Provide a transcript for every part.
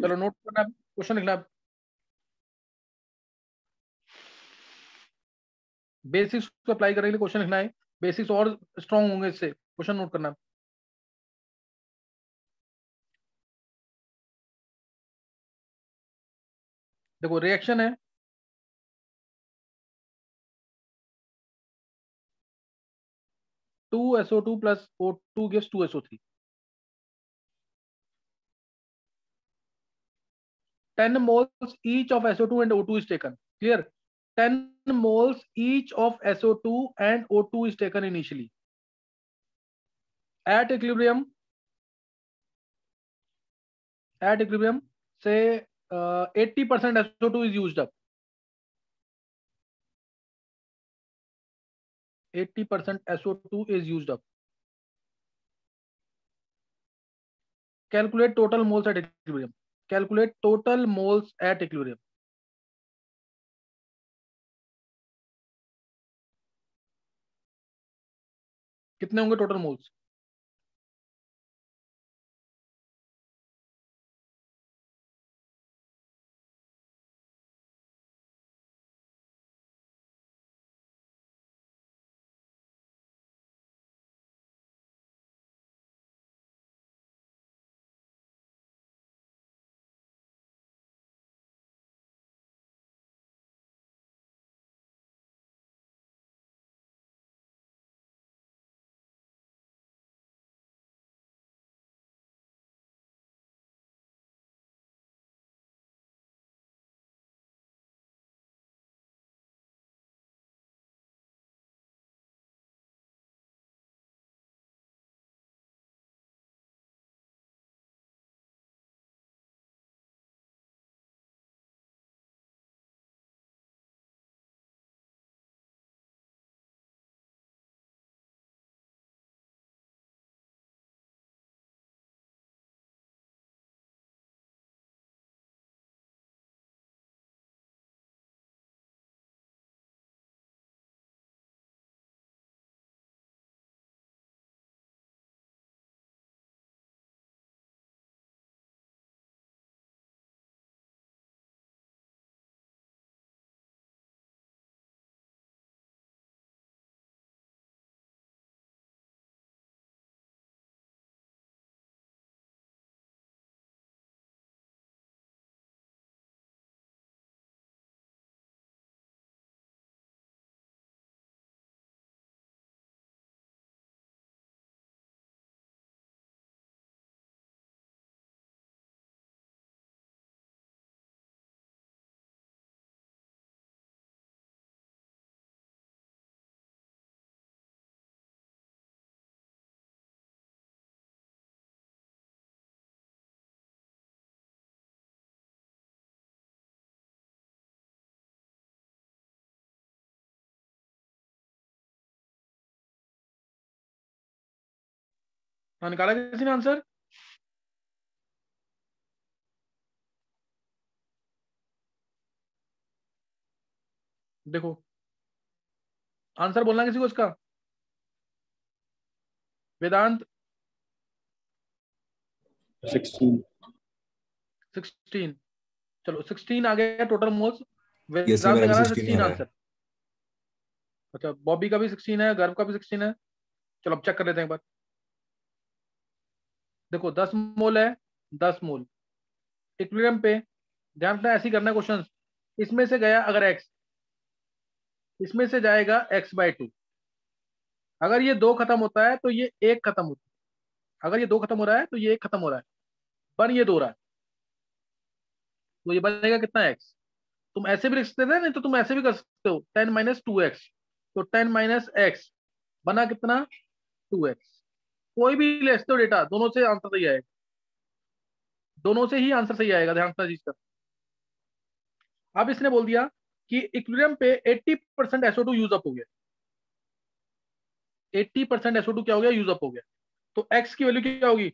चलो नोट करना, क्वेश्चन लिखना। बेसिक्स को अप्लाई करने के लिए क्वेश्चन लिखना है, बेसिक्स और स्ट्रॉन्ग होंगे इससे, क्वेश्चन नोट करना। देखो रिएक्शन है, 2SO2 plus O2 gives 2SO3, 10 moles each of SO2 and O2 is taken, clear? 10 moles each of SO2 and O2 is taken initially. At equilibrium say 80% SO2 is used up, 80% SO2 is used up. Calculate total moles at equilibrium, calculate total moles at equilibrium. कितने होंगे total moles? हाँ निकाला किसी ने answer? देखो answer बोलना किसी को इसका, वेदांत? 16, चलो 16 आ गया टोटल मोल्स। यस सर, वेदांत मेरा भी निकाला 16 आ 16 रहा है। आंसर। अच्छा बॉबी का भी 16 है, गर्व का भी 16 है। चलो अब चेक कर लेते हैं एक बार। देखो 10 मोल है, 10 मोल इक्विलिब्रियम पे। ध्यान रखना ऐसे ही करना क्वेश्चन। इसमें से गया अगर x, इसमें से जाएगा x/2। अगर ये 2 खत्म होता है तो ये 1 खत्म होता है, अगर ये 2 खत्म हो रहा है तो ये 1 खत्म हो रहा है, बन ये 2 रहा है, तो ये बनेगा कितना x। तुम ऐसे भी लिख सकते थे, नहीं तो तुम ऐसे भी कर सकते हो 10 - 2x, तो 10 - x बना कितना 2x। कोई भी ले सकते हो डेटा, दोनों से आंसर सही आएगा, दोनों से ही आंसर सही आएगा, ध्यान रखना चीज का। अब इसने बोल दिया कि इक्विलिब्रियम पे 80% SO2 यूज अप हो गया, 80% SO2 क्या हो गया, यूज अप हो गया। तो x की वैल्यू क्या होगी,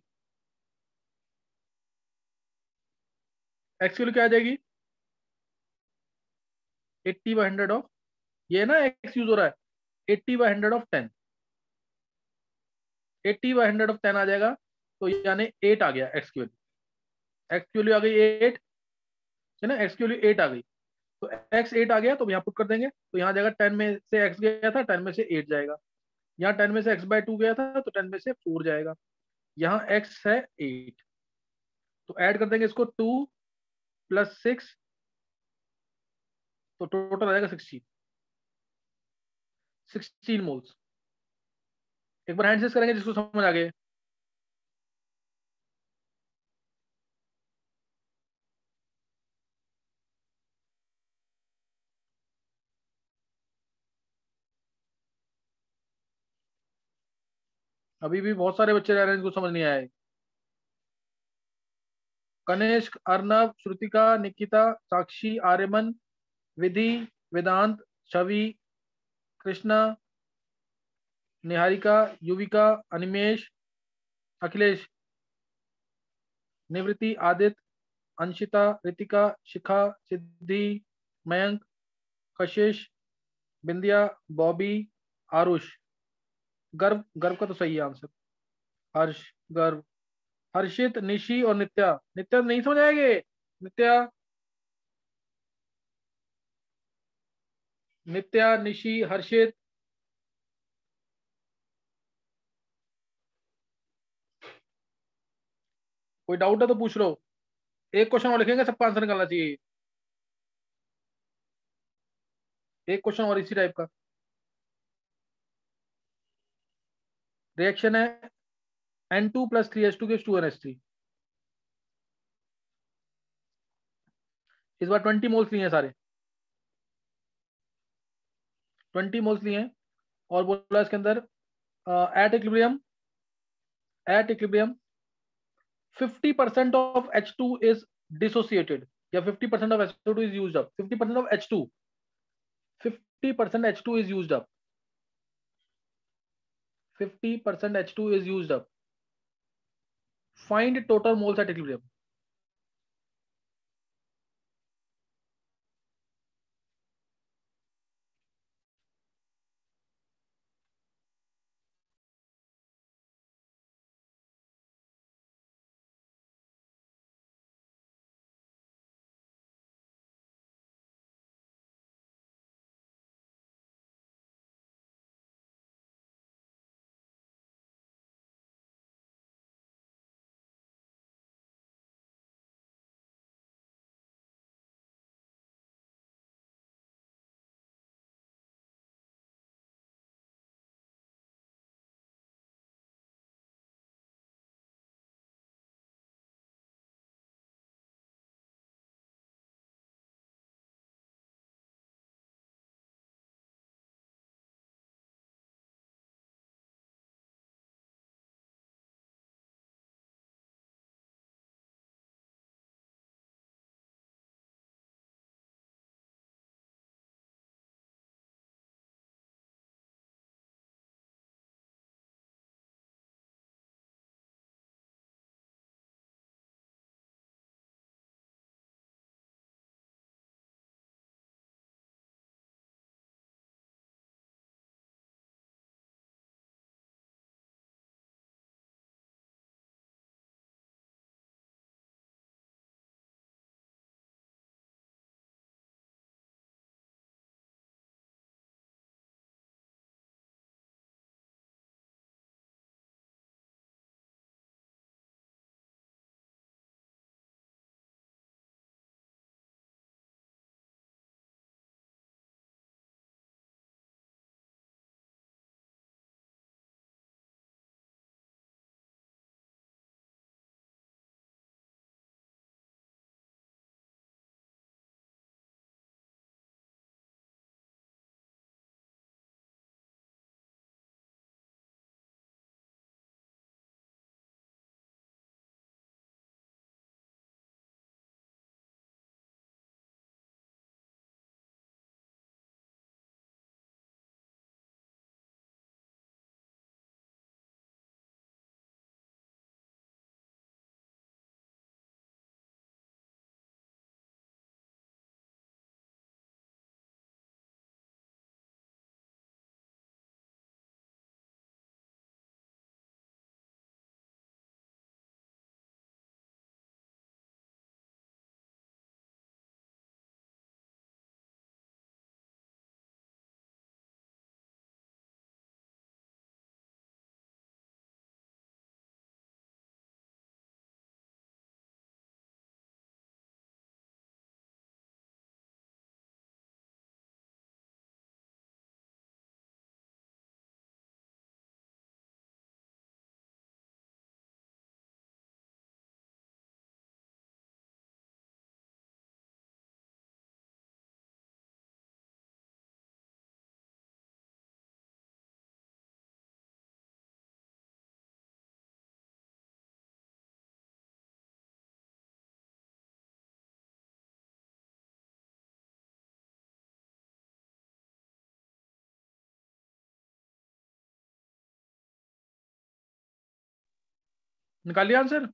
x की वैल्यू क्या आ जाएगी, 80/100 ऑफ, ये ना x यूज हो रहा है, 80/100 ऑफ 10, 80/100 ऑफ 10 आ जाएगा, तो यानी 8 आ गया x की वैल्यू। एक्स की वैल्यू आ गई 8 है ना, एक्स की वैल्यू 8 आ गई, तो एक्स 8 आ गया तो यहाँ पुट कर देंगे, तो यहाँ जाएगा 10 में से एक्स गया था, 10 में से 8 जाएगा, यहाँ 10 में से x/2 गया था तो 10 में से 4 जाएगा, यहाँ x है 8, तो ऐड कर देंगे इसको 2 + 6, तो टोटल आ जाएगा 16 मोल्स। एक बार हैंड करेंगे जिसको समझ आ गए। अभी भी बहुत सारे बच्चे रह रहे हैं जिनको समझ नहीं आया है। कनिष्क, अर्नब, श्रुतिका, निकिता, साक्षी, आर्यमन, विधि, वेदांत, छवि, कृष्णा, निहारिका, युविका, अनिमेश, अखिलेश, निवृत्ति, आदित्य, अंशिता, रितिका, शिखा, सिद्धि, मयंक, कशिश, बिंदिया, बॉबी, आरुष, गर्व, गर्व का तो सही है आंसर, हर्ष, गर्व, हर्षित, निशी और नित्या। नित्या नहीं समझ आएंगे, नित्या, नित्या, निशी, हर्षित। कोई डाउट है तो पूछ लो, एक क्वेश्चन और लिखेंगे, सबका आंसर निकालना चाहिए, एक क्वेश्चन और इसी टाइप का। रिएक्शन है N2 + 3H2 gives 2NH3। इस बार 20 मोल्स लिए हैं सारे, 20 मोल्स लिए हैं, और बोला इसके अंदर at equilibrium 50% of H2 is dissociated, या 50% of H2 is used up, 50% of H2, 50% H2 is used up, 50% H2 is used up, find total moles at equilibrium। निकाल लिया आंसर?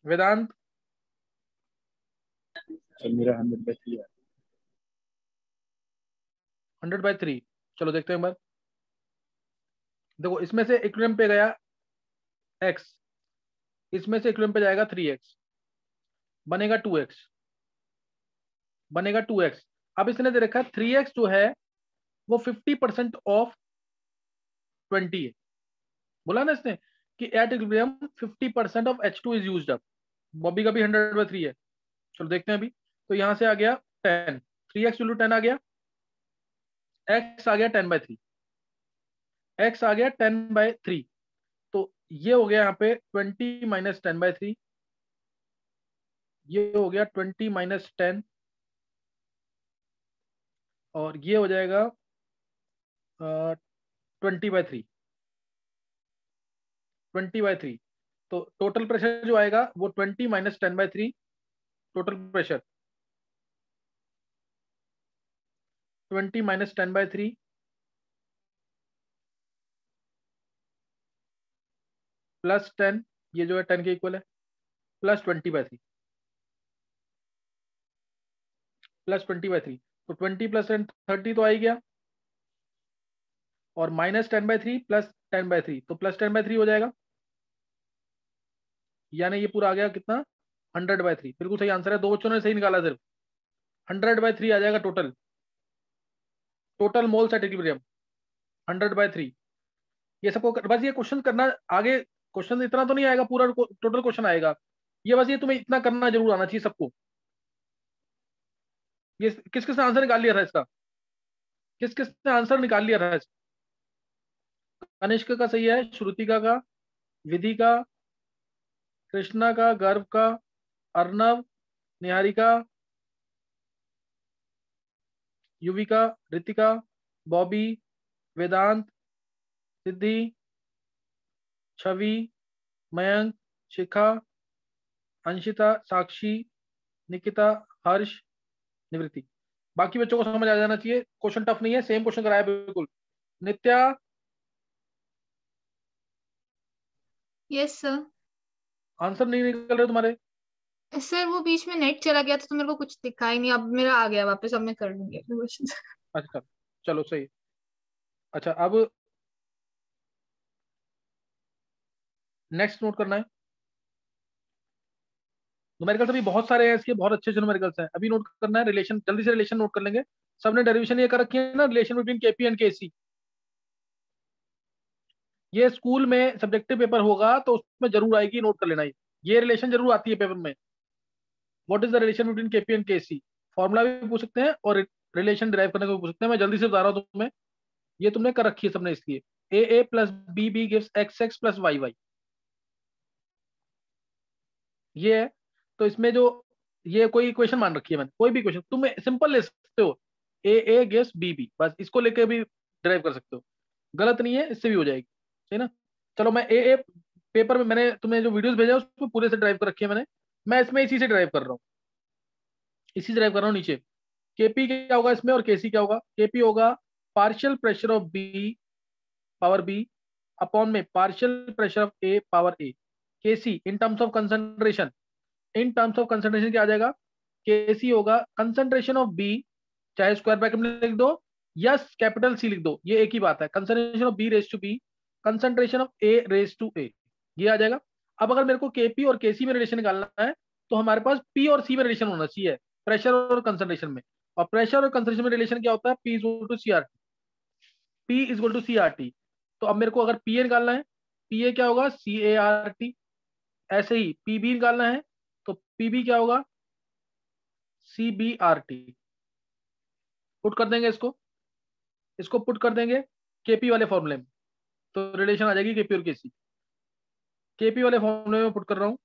वेदांत? मेरा 100/3 है। 100/3। चलो देखते हैं एक बार। देखो इसमें से इक्विलिब्रियम पे गया x, इसमें से इक्विलिब्रियम पे जाएगा 3x, बनेगा 2x, बनेगा 2x। अब इसने दे रखा है 3x जो है वो 50% ऑफ 20 है। बोला ना इसने कि at equilibrium 50% of H2 is used up. Bobby का भी 100/3 है। चलो देखते हैं अभी। तो यहां से आ गया 10, 3x इंटू 10 आ गया, x आ गया 10/3, x आ गया 10/3। तो ये हो गया यहाँ पे 20 माइनस 10/3, ये हो गया 20 माइनस 10, और ये हो जाएगा 20/3, 20/3। तो टोटल प्रेशर जो आएगा वो 20 minus 10/3, total pressure 20 minus 10/3 plus 10, ये जो है 10 के इक्वल है, प्लस 20/3, प्लस 20/3। तो 20 प्लस 10 30 तो आ ही गया, और माइनस 10/3 प्लस 10/3 तो प्लस 10/3 हो जाएगा, यानी ये पूरा आ गया कितना, 100/3। बिल्कुल सही आंसर है, दो बच्चों ने सही निकाला सिर्फ। 100/3 आ जाएगा total, total moles at equilibrium 100/3। ये सबको बस ये क्वेश्चन करना, आगे क्वेश्चन इतना तो नहीं आएगा, पूरा टोटल क्वेश्चन आएगा। ये बस ये तुम्हें इतना करना जरूर आना चाहिए सबको। ये किस किसने आंसर निकाल लिया था इसका? किस किसने आंसर निकाल लिया था इसका? कनिष्क का सही है, श्रुतिका का, विधि का, कृष्णा का, गर्भ का, अर्नव, निहारिका, युविका, रितिका, बॉबी, वेदांत, सिद्धि, छवि, मयंक, शिखा, अंशिता, साक्षी, निकिता, हर्ष, निवृत्ति। बाकी बच्चों को समझ आ जाना चाहिए, क्वेश्चन टफ नहीं है, सेम क्वेश्चन कराया बिल्कुल। नित्या? Yes sir. आंसर नहीं निकल रहे तुम्हारे? सर वो बीच में नेट चला गया था तो मेरे को कुछ दिखा ही नहीं, अब मेरा आ गया वापस, अब मैं कर लूंगी अपने क्वेश्चन। अच्छा चलो सही। अच्छा अब नेक्स्ट नोट करना है। न्यूमेरिकल्स अभी बहुत सारे हैं इसके, बहुत अच्छे अच्छे न्यूमेरिकल्स हैं। अभी नोट करना है रिलेशन, जल्दी से रिलेशन नोट कर लेंगे। सबने डेरिवेशन ये कर रखी है ना, रिलेशन बिटवीन केपी एंड केसी। ये स्कूल में सब्जेक्टिव पेपर होगा तो उसमें जरूर आएगी, नोट कर लेना। ये रिलेशन जरूर आती है पेपर में। What is the relation between KP and KC? Formula भी पूछ सकते हैं और रिलेशन डिराइव करने को भी पूछ सकते हैं। मैं जल्दी से बता रहा हूँ तुम्हें, ये तुमने कर रखी है सबने, इसलिए A plus B B gives X X plus Y Y, ये है। तो इसमें जो ये कोई इक्वेशन मान रखी है मैंने, कोई भी इक्वेशन तुम सिंपल ले सकते हो, ए गिव्स बी बी, बस इसको लेके भी ड्राइव कर सकते हो, गलत नहीं है, इससे भी हो जाएगी। सही ना? चलो मैं ए पेपर में मैंने तुम्हें जो वीडियोस भेजा है उसको पूरे से ड्राइव कर रखी है मैंने, मैं इसमें इसी से ड्राइव कर रहा हूँ, इसी से ड्राइव कर रहा हूँ नीचे। केपी क्या होगा इसमें और केसी क्या होगा? केपी होगा partial pressure of B power B upon में partial pressure of A power A. KC in terms of concentration, in terms of concentration क्या आ जाएगा? केसी होगा कंसंट्रेशन ऑफ बी, चाहे स्क्वायर ब्रैकेट में लिख दो या कैपिटल सी लिख दो, ये एक ही बात है, concentration of B raise to B, concentration of A raise to A, ये आ जाएगा। अब अगर मेरे को केपी और केसी में रिलेशन निकालना है तो हमारे पास पी और सी में रिलेशन होना चाहिए, प्रेशर और कंसंट्रेशन में। और प्रेशर और कंसंट्रेशन में रिलेशन क्या होता है? P is equal to C R T, P is equal to C R T. तो अब मेरे को अगर पी ए निकालना है, पी ए क्या होगा? सी ए आर टी। ऐसे ही पी बी निकालना है तो पी बी क्या होगा? C B R T. Put कर देंगे इसको, इसको पुट कर देंगे केपी वाले फॉर्मूले में, तो रिलेशन आ जाएगी केपी और केसी। केपी वाले फॉर्मूले में पुट कर रहा हूं,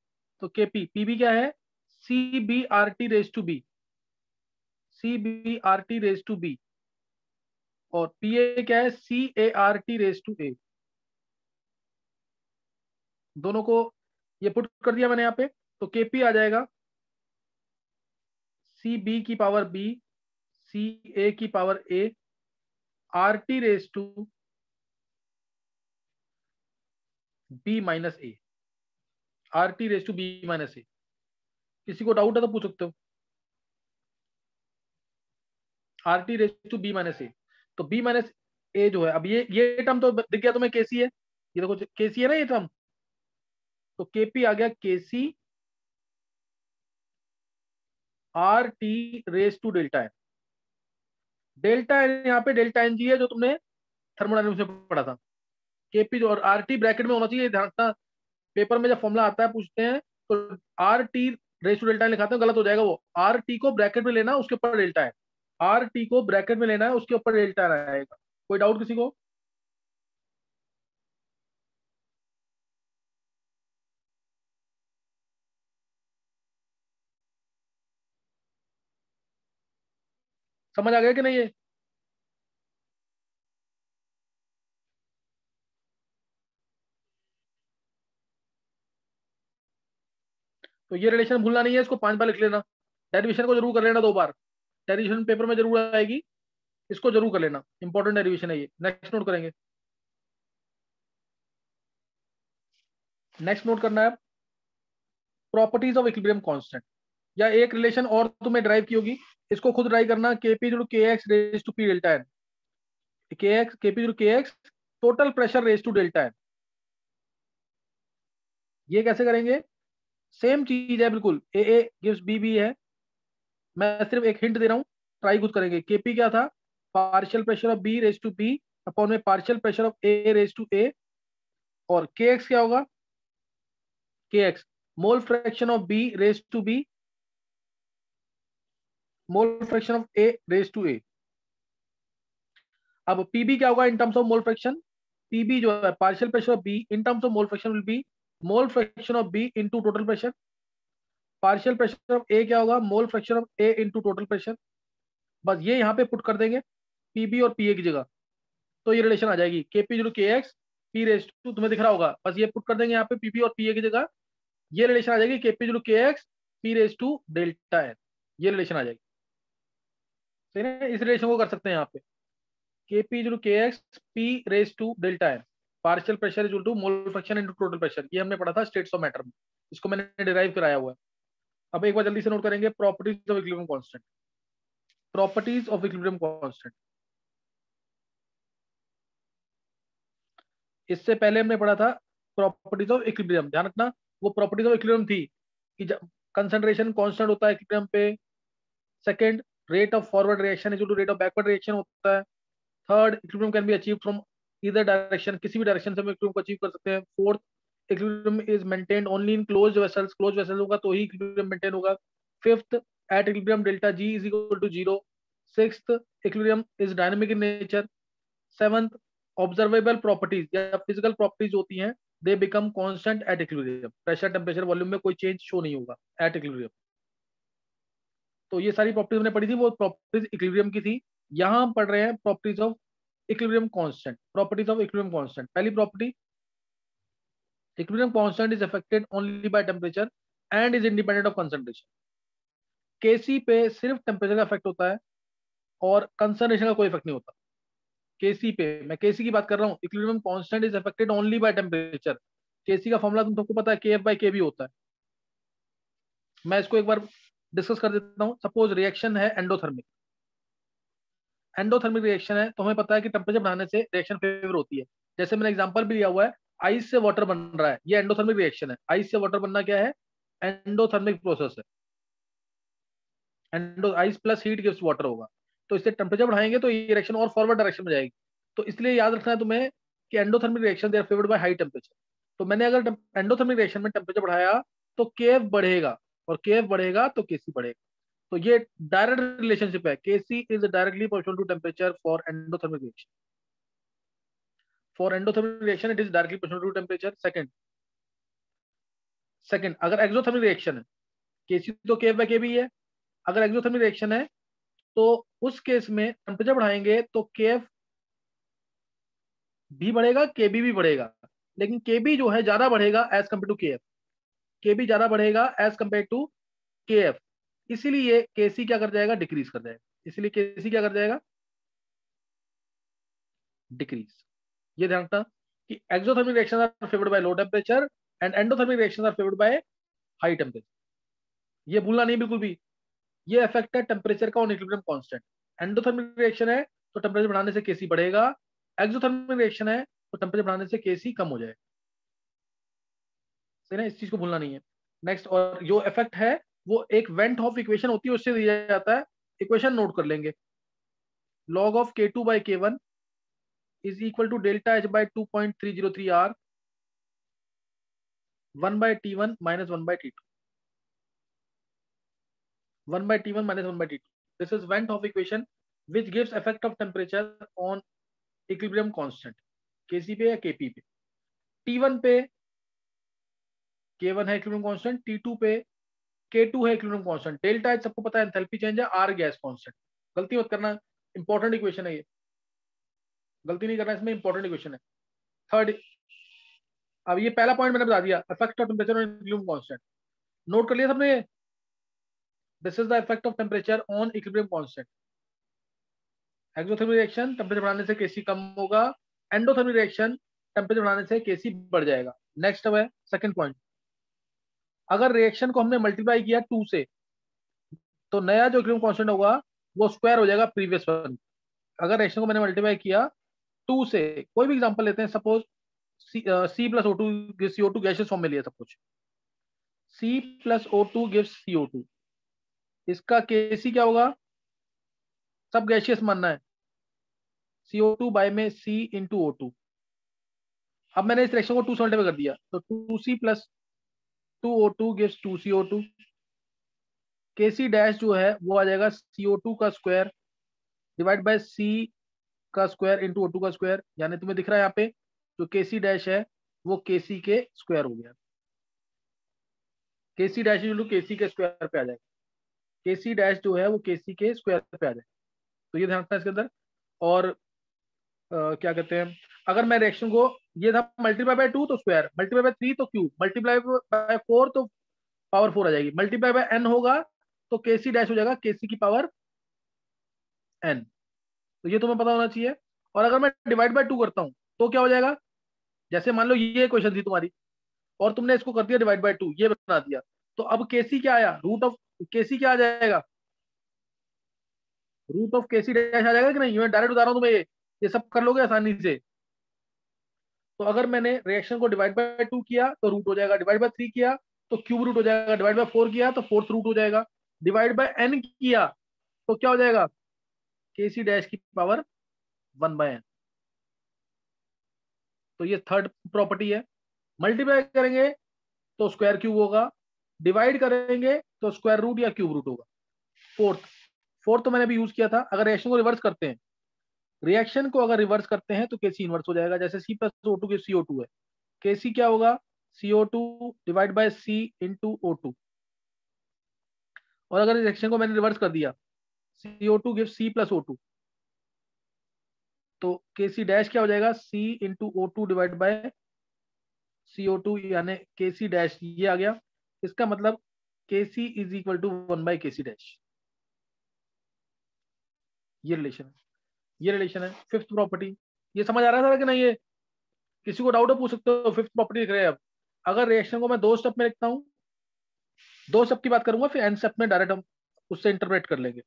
तो केपी पीबी क्या है? C B R T raise to B, C B R T raise to B, और पी ए क्या है? C A R T raise to A. दोनों को ये पुट कर दिया मैंने यहाँ पे, तो केपी आ जाएगा सी बी की पावर बी, सी ए की power A R T raise to B minus A, R T raise to B minus A. किसी को डाउट है तो पूछ सकते हो। R T raise to B minus A, तो बी माइनस ए जो है, अब ये टर्म तो दिख गया तुम्हें, केसी है, ये देखो केसी है ना ये टर्म, तो केपी आ गया KC R T raise to delta N. Delta N यहाँ पे डेल्टा एन जी है जो तुमने थर्मोडायनेमिक्स में पढ़ा था। केपी जो और आर टी ब्रैकेट में होना चाहिए, ध्यान रखना, पेपर में जब फॉर्मूला आता है पूछते हैं तो R T raise to delta N लिखाते हैं, गलत हो जाएगा वो। आर टी को ब्रैकेट में लेना, उसके ऊपर डेल्टा है, आर टी को ब्रैकेट में लेना है, उसके ऊपर डेल्टा आएगा। कोई डाउट किसी को? समझ आ गया कि नहीं ये? तो ये रिलेशन भूलना नहीं है, इसको 5 बार लिख लेना। डेरिवेशन को जरूर कर लेना 2 बार, डेरिवेशन पेपर में जरूर आएगी, इसको जरूर कर लेना, इंपॉर्टेंट डेरिवेशन है ये। नेक्स्ट नोट करेंगे, नेक्स्ट नोट करना है प्रॉपर्टीज ऑफ इक्विलिब्रियम कांस्टेंट। या एक रिलेशन और तुम्हें ड्राइव की होगी, इसको खुद ड्राइव करना, केपी जो K X raise to P delta N, K X KP जो K X total pressure raise to delta N. ये कैसे करेंगे? सेम चीज है बिल्कुल, ए गिव्स बी बी है, मैं सिर्फ एक हिंट दे रहा हूँ, ट्राई खुद करेंगे। केपी क्या था? Partial pressure of B raise to B upon में partial pressure of A raise to A. और के एक्स क्या होगा? K X mole fraction of B raise to B, mole fraction of A raise to A. अब PB क्या होगा in terms of mole fraction? PB जो है partial pressure of B in terms of mole fraction will be mole fraction of B into total pressure. Partial pressure of ए क्या होगा? मोल fraction of A into total pressure. बस ये यहाँ पे put कर देंगे पीबी और पीए की जगह, तो ये रिलेशन आ जाएगी केपी जो K X P raise to, तुम्हें दिख रहा होगा, बस ये पुट कर देंगे यहाँ पे पीबी और पीए की जगह, ये रिलेशन आ जाएगी केपी जो K X P raise to delta N, ये रिलेशन आ जाएगी। सही है, इस रिलेशन को कर सकते हैं यहाँ पे, केपी जो K X P raise to delta N, partial pressure is to mole fraction into total pressure, ये हमने पढ़ा था स्टेट्स ऑफ मैटर में, इसको मैंने डिराइव कराया हुआ है। अब एक बार जल्दी से नोट करेंगे properties of equilibrium constant. Properties of equilibrium constant, इससे पहले हमने पढ़ा था प्रॉपर्टीज ऑफ इक्विलिब्रियम। ध्यान रखना, वो प्रॉपर्टीज ऑफ इक्विलिब्रियम थी कि कंसंट्रेशन कांस्टेंट होता है इक्विलिब्रियम पे, second rate of forward reaction is to rate of backward reaction होता है, third equilibrium can be achieve from either direction, किसी भी डायरेक्शन से हम इक्विलिब्रियम को अचीव कर सकते हैं, fourth equilibrium is maintained only in closed vessels, closed vessel होगा तो ही इक्विलिब्रियम मेंटेन होगा, fifth at equilibrium delta G is equal to 0, sixth equilibrium is dynamic in nature, seventh observable properties या physical properties होती हैं, they become constant at equilibrium, pressure temperature volume में कोई change show नहीं होगा at equilibrium. तो ये सारी प्रॉपर्टीज हमने पढ़ी थी, वो प्रॉपर्टीज इक्विलिब्रियम की थी। यहां हम पढ़ रहे हैं properties of equilibrium constant. Properties of equilibrium constant, पहली property, equilibrium constant is affected only by temperature and is independent of concentration. KC पे सिर्फ टेम्परेचर का इफेक्ट होता है और कंसंट्रेशन का कोई इफेक्ट नहीं होता। केसी पे, मैं केसी की बात कर रहा हूँ, equilibrium constant is affected only by temperature. KC का फॉर्मूला तुम सबको पता है, केएफ बाय केबी होता है। मैं इसको एक बार डिस्कस कर देता हूँ। सपोज रिएक्शन है एंडोथर्मिक, एंडोथर्मिक रिएक्शन है तो हमें पता है कि टेम्परेचर बढ़ाने से रिएक्शन फेवर होती है। जैसे मैंने एग्जांपल भी लिया हुआ है, आइस से वाटर बन रहा है, ये एंडोथर्मिक रिएक्शन है। आइस से वाटर बनना क्या है? एंडोथर्मिक प्रोसेस है। Endo ice plus heat gives water होगा, तो इससे टेम्परेचर बढ़ाएंगे तो ये रिएक्शन और फॉरवर्ड डायरेक्शन में जाएगी। तो इसलिए याद रखना है तुम्हें कि endothermic reaction they are favoured by high temperature. तो मैंने अगर एंडोथर्मिक रिएक्शन में टेम्परेचर बढ़ाया तो केएफ बढ़ेगा, और केएफ बढ़ेगा तो केसी बढ़ेगा। तो ये डायरेक्ट रिलेशनशिप है, KC is directly proportional to temperature for endothermic reaction. For endothermic reaction it is directly proportional to temperature. Second अगर एक्सोथर्मिक रिएक्शन है, केसी तो केएफ बाय केबी है, अगर एक्सोथर्मिक रिएक्शन है तो उस केस में टेम्परेचर बढ़ाएंगे तो केएफ भी बढ़ेगा, केबी भी बढ़ेगा, लेकिन केबी जो है ज्यादा बढ़ेगा एज कम्पेयर टू केएफ, ज्यादा बढ़ेगा एज कम्पेयर टू केएफ, इसीलिए केसी क्या कर जाएगा? डिक्रीज कर जाएगा। इसलिए केसी क्या कर जाएगा, डिक्रीज। ये ध्यान रखना कि exothermic reaction are favoured by low temperature and endothermic reaction are favoured by high temperature. ये भूलना नहीं बिल्कुल भी। ये इफेक्ट है टेम्परेचर का on equilibrium constant. Endothermic reaction है तो टेम्परेचर बढ़ाने से केसी बढ़ेगा, एक्सोथर्मिक रिएक्शन है तो टेम्परेचर बढ़ाने से केसी कम हो जाएगा। सही ना, इस चीज को भूलना नहीं है। नेक्स्ट, और जो इफेक्ट है वो एक वेंट हॉफ इक्वेशन होती है, उससे दिया जाता है। इक्वेशन नोट कर लेंगे, log of k2 by k1 is equal to delta h by 2.303 r 1 by t1 minus 1 by t2, 1 by t1 minus 1 by t2. This is Van't Hoff equation which gives effect of temperature on equilibrium constant kc पे या kp पे। t1 पे k1 है equilibrium constant, t2 पे k2 है equilibrium constant. Delta H सबको पता है एंथैल्पी चेंज है, r गैस कांस्टेंट। गलती मत करना, इंपॉर्टेंट इक्वेशन है ये, गलती नहीं करना, इसमें इंपॉर्टेंट इक्वेशन है। थर्ड, अब ये पहला पॉइंट मैंने बता दिया, effect of temperature on equilibrium constant. Note कर लिया सबने ये? This is the effect of temperature on equilibrium constant. Exothermic reaction temperature बढ़ाने से केसी कम होगा, एंडोथर्मिक रिएक्शन टेम्परेचर बढ़ाने से केसी बढ़ जाएगा। नेक्स्ट है सेकंड पॉइंट, अगर रिएक्शन को हमने मल्टीप्लाई किया 2 से तो नया जो इक्विलिब्रियम कांस्टेंट होगा वो स्क्वायर हो जाएगा प्रीवियस वन। अगर रिएक्शन को मैंने मल्टीप्लाई किया 2 से, कोई भी एग्जांपल लेते हैं, suppose C plus O2 gives CO2, gaseous form में लिया सब कुछ, C plus O2 gives CO2, इसका केसी क्या होगा, सब गैसियस मानना है, CO2 बाय में C इंटू O2। अब मैंने इस रिएक्शन को 2 से मल्टीप्लाई कर दिया तो 2C plus 2O2 gives 2CO2। केसी डैश जो है वो आ जाएगा CO2 का स्क्वायर डिवाइड बाय C का स्क्वायर इंटू O2 का स्क्वायर। यानी तुम्हें दिख रहा है यहाँ पे जो केसी डैश है वो केसी के स्क्वायर हो गया, केसी डैश केसी के स्क्वायर पे आ जाएगा, केसी डैश जो है वो केसी के स्क्वायर पे आ जाएगा। तो ये ध्यान रखना इसके अंदर। और क्या कहते हैं, अगर मैं रिएक्शन को, ये था मल्टीप्लाई बाय 2 तो स्क्वायर, मल्टीप्लाई बाय 3 तो क्यूब, मल्टीप्लाई बाय 4 तो पावर 4 आ जाएगी, मल्टीप्लाई बाय n होगा तो केसी डैश हो जाएगा केसी की पावर n। तो ये तुम्हें पता होना चाहिए। और अगर मैं डिवाइड बाय 2 करता हूं तो क्या हो जाएगा, जैसे मान लो ये क्वेश्चन थी तुम्हारी और तुमने इसको कर दिया डिवाइड बाय 2, ये बना दिया, तो अब केसी क्या आया, रूट ऑफ केसी क्या आ जाएगा, रूट ऑफ केसी डैश आ जाएगा कि नहीं। मैं डायरेक्ट बता रहा हूं तुम्हें, ये सब कर लोगे आसानी से। तो अगर मैंने रिएक्शन को डिवाइड बाय 2 किया तो रूट हो जाएगा, डिवाइड बाय 3 किया तो क्यूब रूट हो जाएगा, डिवाइड बाय 4 किया तो फोर्थ रूट हो जाएगा, डिवाइड बाय n किया तो क्या हो जाएगा, केसी डैश की पावर 1 बाय n। तो ये थर्ड प्रॉपर्टी है। मल्टीप्लाई करेंगे तो स्क्वायर क्यूब होगा, डिवाइड करेंगे तो स्क्वायर रूट या क्यूब रूट होगा। फोर्थ, फोर्थ तो मैंने भी यूज किया था, अगर रिएक्शन को रिवर्स करते हैं, रिएक्शन को अगर रिवर्स करते हैं तो केसी इनवर्स हो जाएगा। जैसे C प्लस O2 की CO2 है, केसी क्या होगा, CO2 divide by C into O2। और अगर रिएक्शन को मैंने रिवर्स कर दिया, CO2 give C plus O2, तो केसी डैश क्या हो जाएगा, C into O2 divide by CO2, यानी केसी डैश ये आ गया। इसका मतलब KC is equal to 1 by KC dash. ये रिलेशन है, ये रिलेशन है। फिफ्थ प्रॉपर्टी, ये समझ आ रहा था कि नहीं, ये किसी को डाउट है पूछ सकते हो। फिफ्थ प्रॉपर्टी लिख रहे हैं अब, अगर रिएक्शन को मैं 2 स्टेप में लिखता हूँ, 2 स्टेप की बात करूंगा, फिर n स्टेप में डायरेक्ट हम उससे इंटरप्रेट कर लेंगे।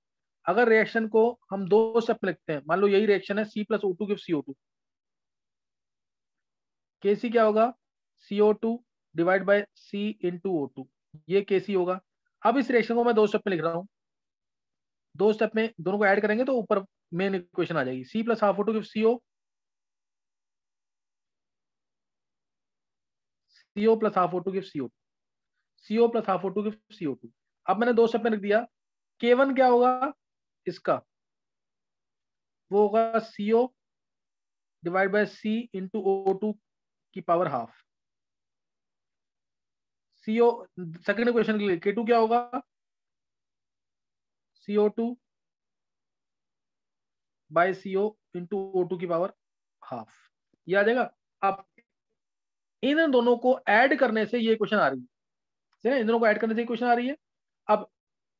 अगर रिएक्शन को हम 2 स्टेप में लिखते हैं, मान लो यही रिएक्शन है, C plus O2 give CO2, केसी क्या होगा, CO2 divide by C into O2, ये केसी होगा। अब इस रिएक्शन को मैं 2 स्टेप में लिख रहा हूँ, 2 स्टेप में दोनों को ऐड करेंगे तो ऊपर मेन इक्वेशन आ जाएगी, C plus half O2 give CO, CO plus half O2 give CO, CO plus half O2 give CO2। अब मैंने 2 स्टेप में लिख दिया। K1 क्या होगा इसका, वो होगा CO divide by C into O2 की power half. CO second equation के लिए K2 क्या होगा, CO2 bye CO into O2 की पावर हाफ, ये आ जाएगा। अब इन दोनों को ऐड करने से ये इक्वेशन आ रही है, इन दोनों को ऐड करने से इक्वेशन आ रही है। अब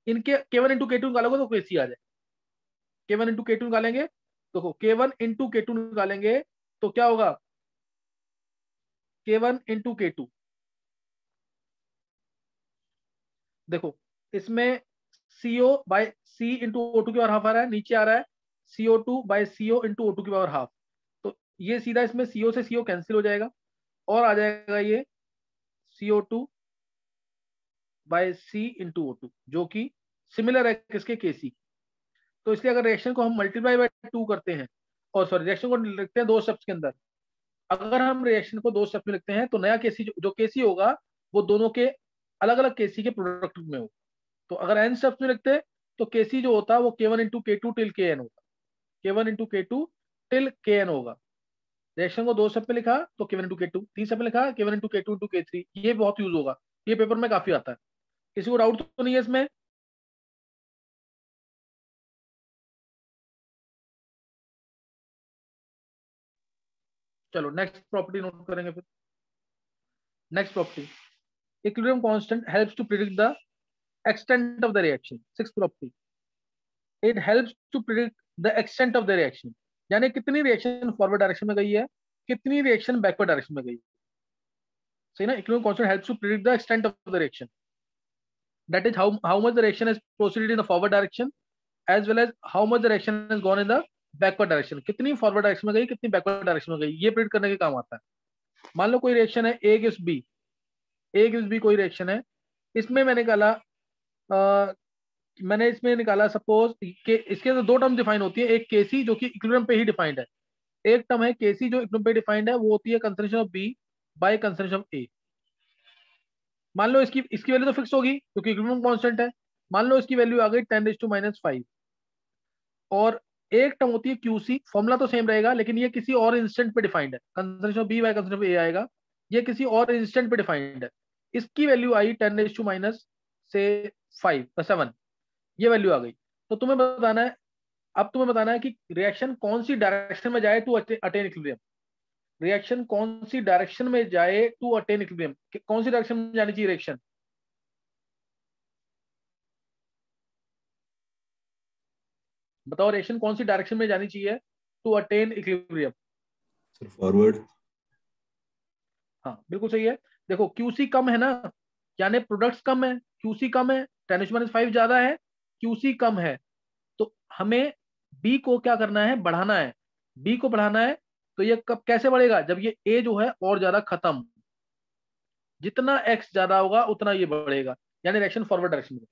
इनके K1 इंटू K2 निकालोगे तो केसी आ जाए। K1 इंटू K2 निकालेंगे, देखो K1 इंटू K2 निकालेंगे तो क्या होगा, K1 इंटू K2, देखो इसमें CO bye C into O2 की पावर हाफ आ रहा है, नीचे आ रहा है CO2 bye CO into O2 की पावर हाफ, तो ये सीधा इसमें CO से CO कैंसिल हो जाएगा और आ जाएगा ये CO2 bye C into O2, जो कि सिमिलर है किसके, KC। तो इसलिए अगर रिएक्शन को हम मल्टीप्लाई बाय 2 करते हैं, और सॉरी रिएक्शन को लिखते हैं दो स्टेप्स के अंदर, अगर हम रिएक्शन को दो स्टेप में लिखते हैं तो नया केसी जो केसी होगा वो दोनों के अलग अलग केसी के प्रोडक्ट में होगा। तो अगर एन स्टेप्स में लिखते तो केसी जो होता वो K1 into K2 till KN होगा, K1 into K2 till KN होगा। रिएक्शन को दो स्टेप में लिखा तो K1 इंटू K2, तीन स्टेप में लिखा K1 into K2 into K3, ये बहुत यूज होगा, ये पेपर में काफी आता है। किसी को डाउट तो नहीं है इसमें? चलो नेक्स्ट प्रॉपर्टी नोट करेंगे फिर। Next property, equilibrium constant helps to predict the extent of the reaction। sixth property, it helps to predict the extent of the reaction, यानी कितनी रिएक्शन फॉरवर्ड डायरेक्शन में गई है, कितनी रिएक्शन बैकवर्ड डायरेक्शन में गई है, सही ना। Equilibrium constant helps to predict the extent of the reaction, that is how much the reaction has proceeded in the forward direction as well as how much the reaction has gone in the backward direction, कितनी forward direction में गई कितनी backward direction में गई, ये predict करने के काम आता है। मान लो कोई रिएक्शन है A gives B, A gives B कोई रिएक्शन है, इसमें मैंने इसमें निकाला सपोज कि इसके अंदर दो टर्म डिफाइन होती है, एक केसी जो कि इक्विलिब्रियम पे ही डिफाइंड है, एक टर्म है केसी जो इक्विलिब्रियम पे डिफाइंड है, वो होती है concentration of B by concentration of A. मान लो इसकी वैल्यू तो फिक्स होगी क्योंकि इक्विलिब्रियम कांस्टेंट है, मान लो इसकी वैल्यू आ गई 10⁻⁻⁵, और एक टर्म होती है क्यूसी, फॉर्मूला तो सेम रहेगा लेकिन ये किसी और इंस्टेंट पे डिफाइंड है, concentration of B by concentration of A आएगा, ये किसी और इंस्टेंट पे डिफाइंड है, इसकी वैल्यू आई 10⁻⁵7, ये वैल्यू आ गई। तो तुम्हें बताना है, अब तुम्हें बताना है कि रिएक्शन कौन सी डायरेक्शन में जाए टू अटेन इक्विलिब्रियम, रिएक्शन कौन सी डायरेक्शन में जाए टू अटेन इक्विलिब्रियम, कौन सी डायरेक्शन में जानी चाहिए रिएक्शन, बताओ रिएक्शन कौन सी डायरेक्शन में जानी चाहिए to attain equilibrium. Sir forward. हाँ बिल्कुल सही है, देखो क्यूसी कम है ना, यानी प्रोडक्ट्स कम है, क्यूसी कम है, 10⁻⁵ ज्यादा है, क्यूसी कम है, तो हमें बी को क्या करना है, बढ़ाना है, बी को बढ़ाना है। तो ये कब कैसे बढ़ेगा, जब ये ए जो है और ज्यादा खत्म, जितना एक्स ज्यादा होगा उतना ये बढ़ेगा, यानी रिएक्शन फॉरवर्ड डायरेक्शन में,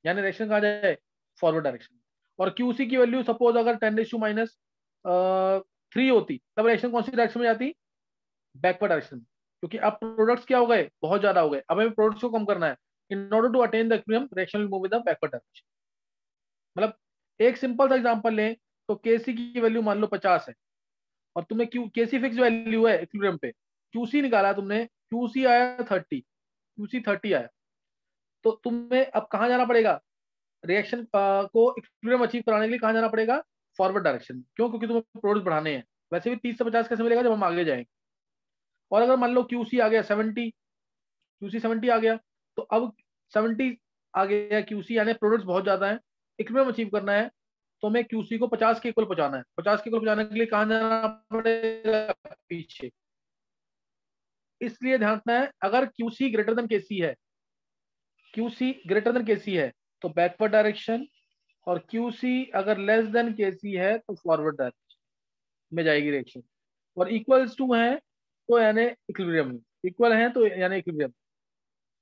यानी रिएक्शन कहाँ जाए, फॉरवर्ड डायरेक्शन में। और क्यूसी की वैल्यू सपोज अगर 10⁻³ होती तब रिएक्शन कौन सी डायरेक्शन में जाती, बैकवर्ड डायरेक्शन में, क्योंकि अब प्रोडक्ट्स क्या हो गए, बहुत ज्यादा हो गए, अब हमें प्रोडक्ट्स को कम करना है, in order to attain the equilibrium reaction will move with the backward direction. मतलब एक सिंपल सा एग्जांपल लें तो केसी की वैल्यू मान लो 50 है, और तुमने क्यू केसी फिक्स वैल्यू है इक्विलिब्रियम पे, क्यूसी निकाला तुमने, क्यूसी आया 30, क्यूसी 30 आया, तो तुम्हें अब कहाँ जाना पड़ेगा, रिएक्शन को इक्विलिब्रियम अचीव कराने के लिए कहाँ जाना पड़ेगा, फॉरवर्ड डायरेक्शन में, क्यों, क्योंकि तुम्हें प्रोडक्ट्स बढ़ाने हैं, वैसे भी 30 से 50 कैसे मिलेगा जब हम आगे जाएंगे। और अगर मान लो क्यूसी आ गया 70, क्यूसी 70 आ गया, तो अब 70 आ गया क्यूसी, यानी प्रोडक्ट्स बहुत ज्यादा है, इक्विलिब्रियम अचीव करना है, तो हमें क्यूसी को 50 के इक्वल पहुंचाना है, 50 के इक्वल पहुंचाने के लिए कहाँ जाना पड़ेगा, पीछे। इसलिए ध्यान रखना है, अगर क्यूसी ग्रेटर देन केसी है, क्यूसी ग्रेटर देन केसी है तो बैकवर्ड डायरेक्शन, और क्यूसी अगर लेस देन केसी है तो फॉरवर्ड डायरेक्शन में जाएगी रिएक्शन, और इक्वल्स टू है तो यानी इक्विलिब्रियम, इक्वल है तो यानी इक्विलिब्रियम,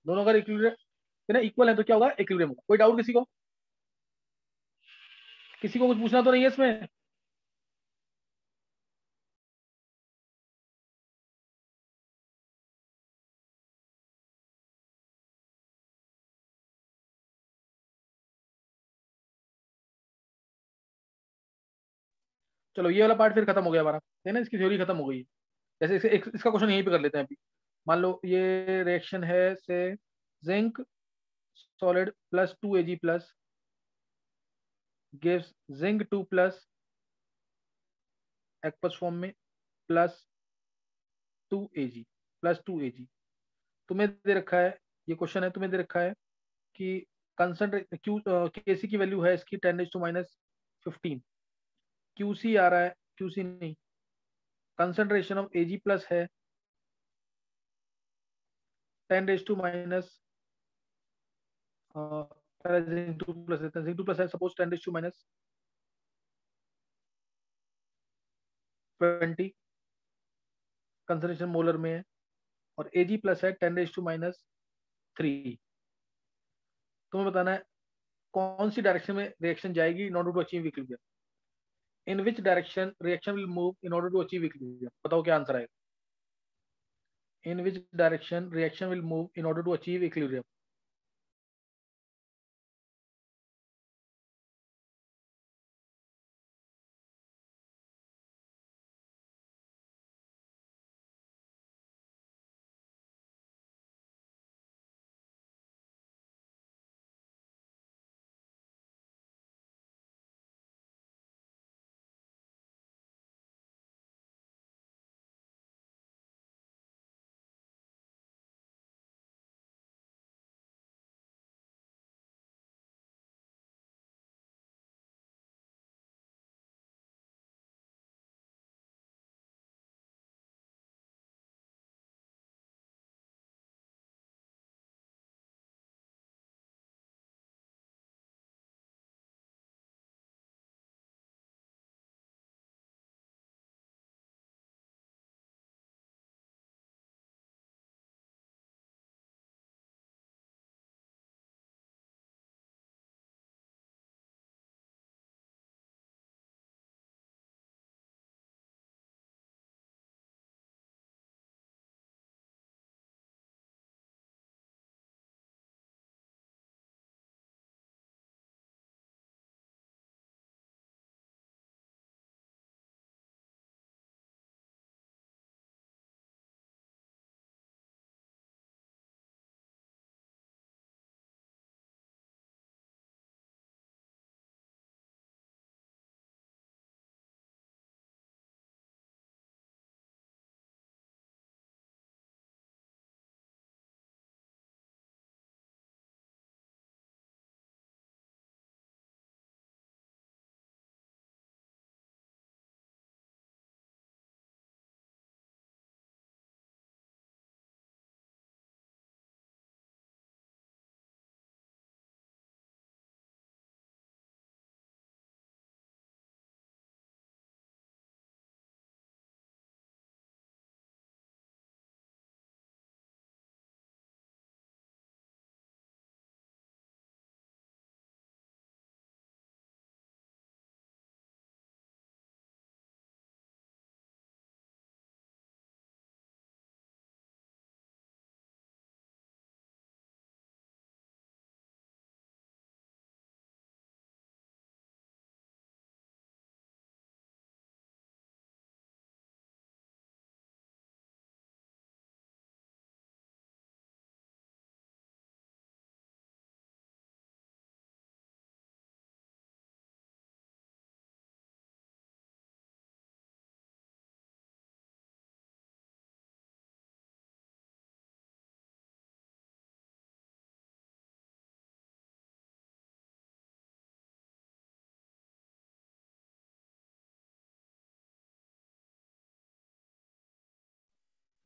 दोनों अगर इक्विलिब्रियम इक्वल है तो क्या होगा, इक्विलिब्रियम होगा। कोई डाउट किसी को, किसी को कुछ पूछना तो नहीं है इसमें? चलो ये वाला पार्ट फिर खत्म हो गया हमारा, है ना, इसकी थ्योरी खत्म हो गई है। जैसे इसका क्वेश्चन यहीं पे कर लेते हैं अभी। मान लो ये रिएक्शन है से zinc solid plus 2 Ag plus gives zinc 2 plus aqueous form में प्लस 2 Ag प्लस 2 Ag। तुम्हें दे रखा है, ये क्वेश्चन है, तुम्हें दे रखा है कि कंसंट्रेट क्यू केसी की वैल्यू है इसकी 10⁻⁵ 15, QC आ रहा है, QC नहीं, कंसंट्रेशन ऑफ Ag प्लस है 10 raise to minus zinc 2 plus है, जिंक 2 प्लस है suppose 10 raise to minus 20 concentration molar में है, और Ag प्लस है 10 रेज टू माइनस 3। तुम्हें बताना है कौन सी डायरेक्शन में रिएक्शन जाएगी in order to achieve equilibrium. In which direction reaction will move in order to achieve equilibrium. बताओ क्या आंसर आएगा। In which direction reaction will move in order to achieve equilibrium.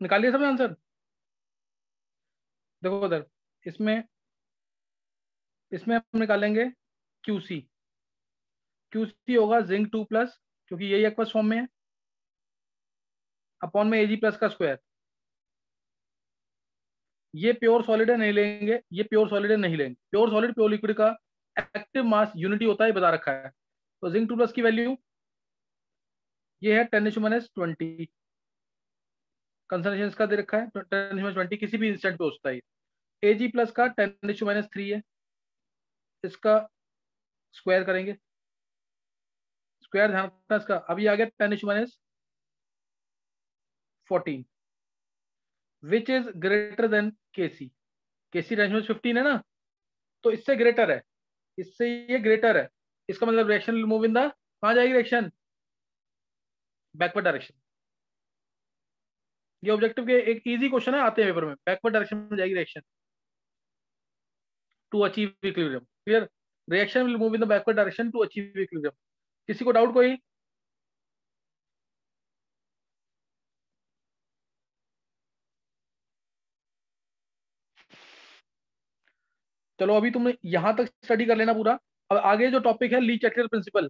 निकालिए सब आंसर। देखो उधर, इसमें इसमें हम निकालेंगे QC। QC होगा जिंक 2 प्लस, क्योंकि यही एक्वस फॉर्म में है, अपॉन में Ag प्लस का स्क्वायर। ये प्योर सॉलिड है, नहीं लेंगे, ये प्योर सॉलिड है, नहीं लेंगे। प्योर सॉलिड प्योर लिक्विड का एक्टिव मास यूनिटी होता है, बता रखा है। तो जिंक 2 प्लस की वैल्यू ये है 10⁻20। कंसंट्रेशन इसका दे रखा है 10⁻20, किसी भी इंस्टेंट पे होता है। Ag प्लस का 10⁻3 है, इसका स्क्वायर करेंगे, स्क्वायर ध्यान रखना इसका। अभी आ गया 10⁻14, which is greater than Kc। Kc 10⁻15 है ना, तो इससे ग्रेटर है, इससे ये ग्रेटर है। इसका मतलब reaction will move in the, कहां जाएगी रिएक्शन, बैकवर्ड डायरेक्शन। ये ऑब्जेक्टिव के एक इजी क्वेश्चन है, आते हैं पेपर में, बैकवर्ड डायरेक्शन में जाएगी reaction to achieve equilibrium. Clear, reaction will move in the backward direction to achieve equilibrium. किसी को डाउट कोई? चलो अभी तुमने यहां तक स्टडी कर लेना पूरा। अब आगे जो टॉपिक है ली चैटलर प्रिंसिपल,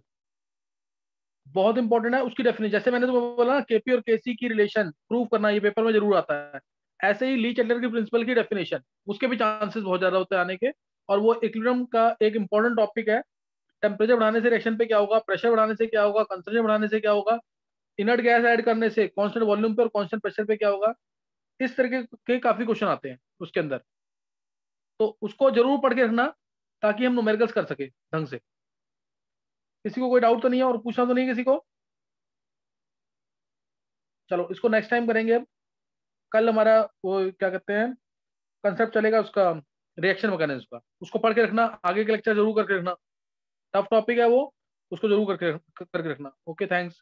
बहुत इंपॉर्टेंट है। उसकी डेफिनेशन, जैसे मैंने तुम्हें बोला ना केपी और केसी की रिलेशन प्रूव करना, ये पेपर में जरूर आता है, ऐसे ही ली चैटलर की प्रिंसिपल की डेफिनेशन, उसके भी चांसेस बहुत ज्यादा होते हैं आने के। और वो इक्विलिब्रियम का एक इंपॉर्टेंट टॉपिक है। टेम्परेचर बढ़ाने से रिएक्शन पे क्या होगा, प्रेशर बढ़ाने से क्या होगा, कंसंट्रेशन बढ़ाने से क्या होगा, इनर्ट गैस ऐड करने से कांस्टेंट वॉल्यूम पे और कांस्टेंट प्रेशर पे क्या होगा। इस तरह के काफी क्वेश्चन आते हैं उसके अंदर, तो उसको जरूर पढ़ के रखना ताकि हम न्यूमेरिकल्स कर सके ढंग से। किसी को कोई डाउट तो नहीं है और पूछना तो नहीं है किसी को? चलो इसको नेक्स्ट टाइम करेंगे। अब कल हमारा वो क्या कहते हैं कंसेप्ट चलेगा उसका, रिएक्शन मैकेनिज्म का, उसको पढ़ के रखना, आगे के लेक्चर जरूर करके रखना। टफ टॉपिक है वो, उसको जरूर करके रखना। Okay thanks.